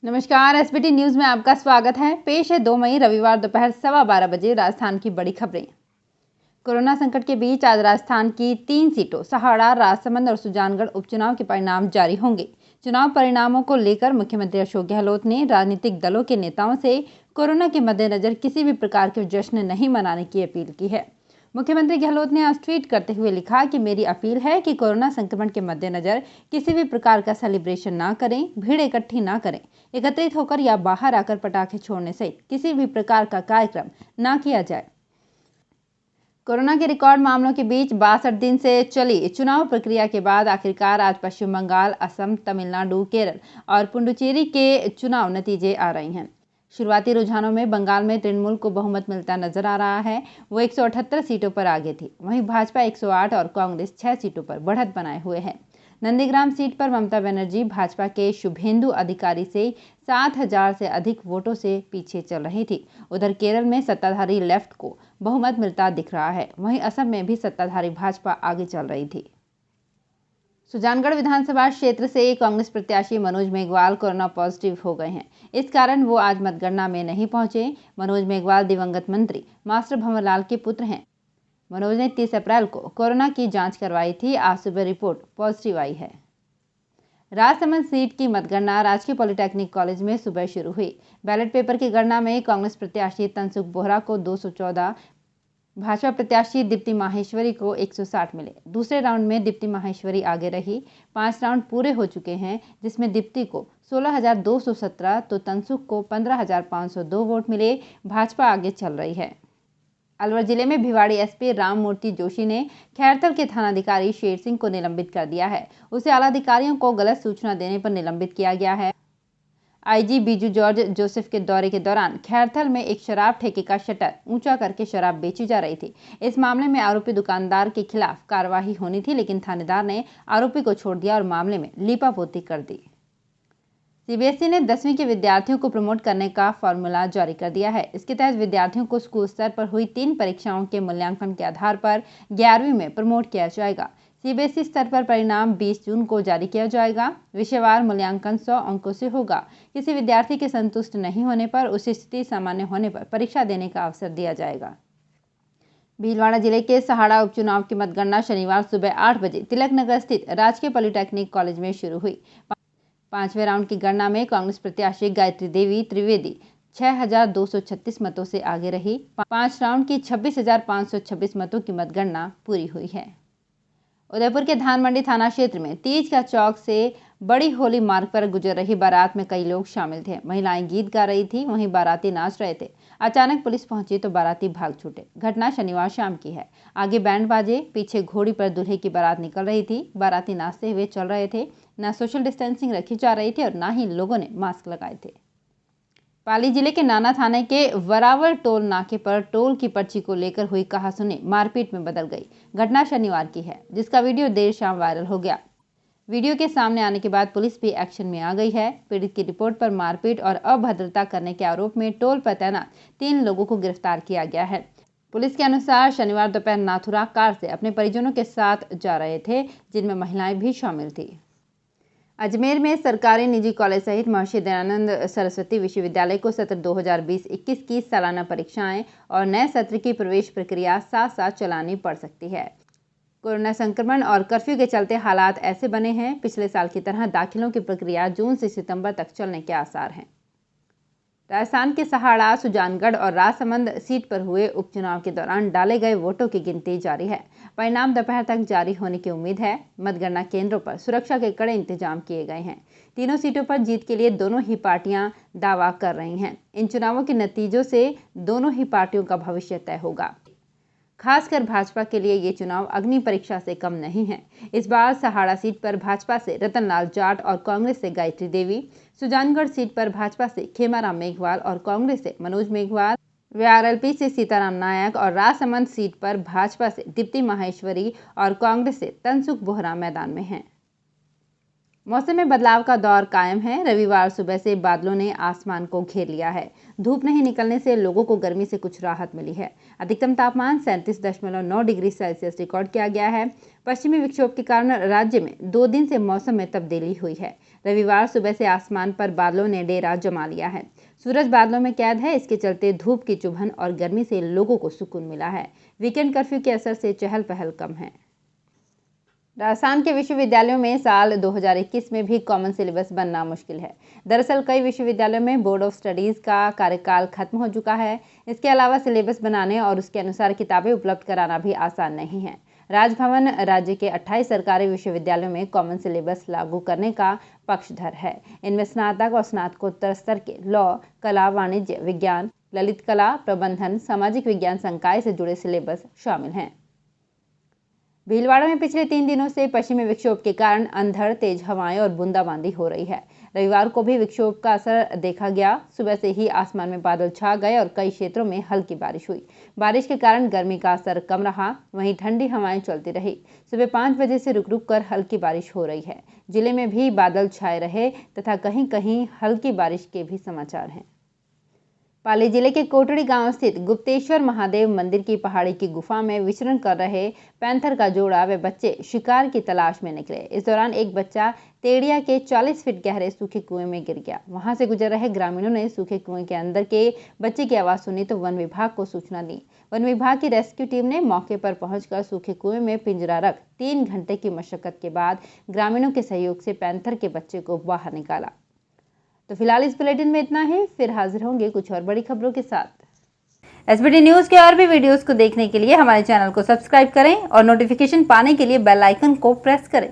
नमस्कार, SBT news में आपका स्वागत है। पेश है 2 मई रविवार दोपहर 12:15 बजे राजस्थान की बड़ी खबरें। कोरोना संकट के बीच आज राजस्थान की 3 सीटों सहाड़ा, राजसमंद और सुजानगढ़ उपचुनाव के परिणाम जारी होंगे। चुनाव परिणामों को लेकर मुख्यमंत्री अशोक गहलोत ने राजनीतिक दलों के नेताओं से कोरोना के मद्देनजर किसी भी प्रकार के जश्न नहीं मनाने की अपील की है। मुख्यमंत्री गहलोत ने आज ट्वीट करते हुए लिखा कि मेरी अपील है कि कोरोना संक्रमण के मद्देनजर किसी भी प्रकार का सेलिब्रेशन ना करें, भीड़ इकट्ठी ना करें, एकत्रित होकर या बाहर आकर पटाखे छोड़ने सहित किसी भी प्रकार का कार्यक्रम ना किया जाए। कोरोना के रिकॉर्ड मामलों के बीच 62 दिन से चली चुनाव प्रक्रिया के बाद आखिरकार आज पश्चिम बंगाल, असम, तमिलनाडु, केरल और पुडुचेरी के चुनाव नतीजे आ रहे हैं। शुरुआती रुझानों में बंगाल में तृणमूल को बहुमत मिलता नजर आ रहा है। वो 178 सीटों पर आगे थी। वहीं भाजपा 108 और कांग्रेस 6 सीटों पर बढ़त बनाए हुए है। नंदीग्राम सीट पर ममता बनर्जी भाजपा के शुभेंदु अधिकारी से 7,000 से अधिक वोटों से पीछे चल रही थी। उधर केरल में सत्ताधारी लेफ्ट को बहुमत मिलता दिख रहा है। वहीं असम में भी सत्ताधारी भाजपा आगे चल रही थी। सुजानगढ़ विधानसभा क्षेत्र से कांग्रेस प्रत्याशी मनोज मेघवाल कोरोना पॉजिटिव हो गए हैं। इस कारण वो आज मतगणना में नहीं पहुंचे। मनोज मेघवाल दिवंगत मंत्री मास्टर भंवरलाल के पुत्र हैं। मनोज ने 30 अप्रैल को कोरोना की जांच करवाई थी। आज सुबह रिपोर्ट पॉजिटिव आई है। राजसमंद सीट की मतगणना राजकीय पॉलिटेक्निक कॉलेज में सुबह शुरू हुई। बैलेट पेपर की गणना में कांग्रेस प्रत्याशी तनसुख बोहरा को 214, भाजपा प्रत्याशी दीप्ति माहेश्वरी को 160 मिले। दूसरे राउंड में दीप्ति माहेश्वरी आगे रही। 5 राउंड पूरे हो चुके हैं, जिसमें दीप्ति को 16,217 तो तनसुख को 15,502 वोट मिले। भाजपा आगे चल रही है। अलवर जिले में भिवाड़ी एसपी राम मूर्ति जोशी ने खैरथल के थानाधिकारी शेर सिंह को निलंबित कर दिया है। उसे आला अधिकारियों को गलत सूचना देने पर निलंबित किया गया है। आईजी बीजू जॉर्ज जोसेफ के दौरे के दौरान खैरथल में एक शराब ठेके का शटर ऊंचा करके शराब बेची जा रही थी। इस मामले में आरोपी दुकानदार के खिलाफ कार्रवाई होनी थी, लेकिन थानेदार ने आरोपी को छोड़ दिया और मामले में लीपापोती कर दी। सीबीएसई ने 10वीं के विद्यार्थियों को प्रमोट करने का फॉर्मूला जारी कर दिया है। इसके तहत विद्यार्थियों को स्कूल स्तर पर हुई 3 परीक्षाओं के मूल्यांकन के आधार पर 11वीं में प्रमोट किया जाएगा। सीबीएसई स्तर पर परिणाम 20 जून को जारी किया जाएगा। विषयवार मूल्यांकन 100 अंकों से होगा। किसी विद्यार्थी के संतुष्ट नहीं होने पर, उसी स्थिति सामान्य होने पर परीक्षा देने का अवसर दिया जाएगा। भीलवाड़ा जिले के सहाड़ा उपचुनाव की मतगणना शनिवार सुबह 8 बजे तिलक नगर स्थित राजकीय पॉलिटेक्निक कॉलेज में शुरू हुई। 5वें राउंड की गणना में कांग्रेस प्रत्याशी गायत्री देवी त्रिवेदी 6,236 मतों से आगे रही। 5 राउंड की 26,526 मतों की मतगणना पूरी हुई है। उदयपुर के धान मंडी थाना क्षेत्र में तीज का चौक से बड़ी होली मार्ग पर गुजर रही बारात में कई लोग शामिल थे। महिलाएं गीत गा रही थी, वहीं बाराती नाच रहे थे। अचानक पुलिस पहुंची तो बाराती भाग छूटे। घटना शनिवार शाम की है। आगे बैंड बाजे, पीछे घोड़ी पर दूल्हे की बारात निकल रही थी। बाराती नाचते हुए चल रहे थे। न सोशल डिस्टेंसिंग रखी जा रही थी और न ही लोगों ने मास्क लगाए थे। पाली जिले के नाना थाने के वरावल टोल नाके पर टोल की पर्ची को लेकर हुई कहासुनी मारपीट में बदल गई। घटना शनिवार की है, जिसका वीडियो देर शाम वायरल हो गया। वीडियो के सामने आने के बाद पुलिस भी एक्शन में आ गई है। पीड़ित की रिपोर्ट पर मारपीट और अभद्रता करने के आरोप में टोल पर तैनात 3 लोगों को गिरफ्तार किया गया है। पुलिस के अनुसार शनिवार दोपहर नाथुरा कार से अपने परिजनों के साथ जा रहे थे, जिनमें महिलाएं भी शामिल थी। अजमेर में सरकारी निजी कॉलेज सहित महर्षि दयानंद सरस्वती विश्वविद्यालय को सत्र 2020-21 की सालाना परीक्षाएं और नए सत्र की प्रवेश प्रक्रिया साथ साथ चलानी पड़ सकती है। कोरोना संक्रमण और कर्फ्यू के चलते हालात ऐसे बने हैं, पिछले साल की तरह दाखिलों की प्रक्रिया जून से सितंबर तक चलने के आसार हैं। राजस्थान के सहाड़ा, सुजानगढ़ और राजसमंद सीट पर हुए उपचुनाव के दौरान डाले गए वोटों की गिनती जारी है। परिणाम दोपहर तक जारी होने की उम्मीद है। मतगणना केंद्रों पर सुरक्षा के कड़े इंतजाम किए गए हैं। तीनों सीटों पर जीत के लिए दोनों ही पार्टियां दावा कर रही हैं। इन चुनावों के नतीजों से दोनों ही पार्टियों का भविष्य तय होगा। खासकर भाजपा के लिए ये चुनाव अग्नि परीक्षा से कम नहीं है। इस बार सहाड़ा सीट पर भाजपा से रतनलाल जाट और कांग्रेस से गायत्री देवी, सुजानगढ़ सीट पर भाजपा से खेमाराम मेघवाल और कांग्रेस से मनोज मेघवाल, वीआरएलपी से सीताराम नायक और राजसमंद सीट पर भाजपा से दीप्ति माहेश्वरी और कांग्रेस से तनसुख बोहरा मैदान में हैं। मौसम में बदलाव का दौर कायम है। रविवार सुबह से बादलों ने आसमान को घेर लिया है। धूप नहीं निकलने से लोगों को गर्मी से कुछ राहत मिली है। अधिकतम तापमान 37.9 डिग्री सेल्सियस रिकॉर्ड किया गया है। पश्चिमी विक्षोभ के कारण राज्य में 2 दिन से मौसम में तब्दीली हुई है। रविवार सुबह से आसमान पर बादलों ने डेरा जमा लिया है। सूरज बादलों में कैद है। इसके चलते धूप की चुभन और गर्मी से लोगों को सुकून मिला है। वीकेंड कर्फ्यू के असर से चहल पहल कम है। राजस्थान के विश्वविद्यालयों में साल 2021 में भी कॉमन सिलेबस बनना मुश्किल है। दरअसल कई विश्वविद्यालयों में बोर्ड ऑफ स्टडीज का कार्यकाल खत्म हो चुका है। इसके अलावा सिलेबस बनाने और उसके अनुसार किताबें उपलब्ध कराना भी आसान नहीं है। राजभवन राज्य के 28 सरकारी विश्वविद्यालयों में कॉमन सिलेबस लागू करने का पक्षधर है। इनमें स्नातक और स्नातकोत्तर स्तर के लॉ, कला, वाणिज्य, विज्ञान, ललित कला, प्रबंधन, सामाजिक विज्ञान संकाय से जुड़े सिलेबस शामिल हैं। भीलवाड़ा में पिछले 3 दिनों से पश्चिमी विक्षोभ के कारण अंधड़, तेज हवाएं और बूंदाबांदी हो रही है। रविवार को भी विक्षोभ का असर देखा गया। सुबह से ही आसमान में बादल छा गए और कई क्षेत्रों में हल्की बारिश हुई। बारिश के कारण गर्मी का असर कम रहा। वहीं ठंडी हवाएं चलती रही। सुबह 5 बजे से रुक रुक कर हल्की बारिश हो रही है। जिले में भी बादल छाए रहे तथा कहीं कहीं हल्की बारिश के भी समाचार हैं। पाली जिले के कोटड़ी गांव स्थित गुप्तेश्वर महादेव मंदिर की पहाड़ी की गुफा में विचरण कर रहे पैंथर का जोड़ा व बच्चे शिकार की तलाश में निकले। इस दौरान एक बच्चा तेड़िया के 40 फीट गहरे सूखे कुएं में गिर गया। वहां से गुजर रहे ग्रामीणों ने सूखे कुएं के अंदर के बच्चे की आवाज सुनी तो वन विभाग को सूचना दी। वन विभाग की रेस्क्यू टीम ने मौके पर पहुंचकर सूखे कुएं में पिंजरा रख 3 घंटे की मशक्कत के बाद ग्रामीणों के सहयोग से पैंथर के बच्चे को बाहर निकाला। तो फिलहाल इस बुलेटिन में इतना ही। फिर हाजिर होंगे कुछ और बड़ी खबरों के साथ। एसबीटी न्यूज के और भी वीडियोस को देखने के लिए हमारे चैनल को सब्सक्राइब करें और नोटिफिकेशन पाने के लिए बेल आइकन को प्रेस करें।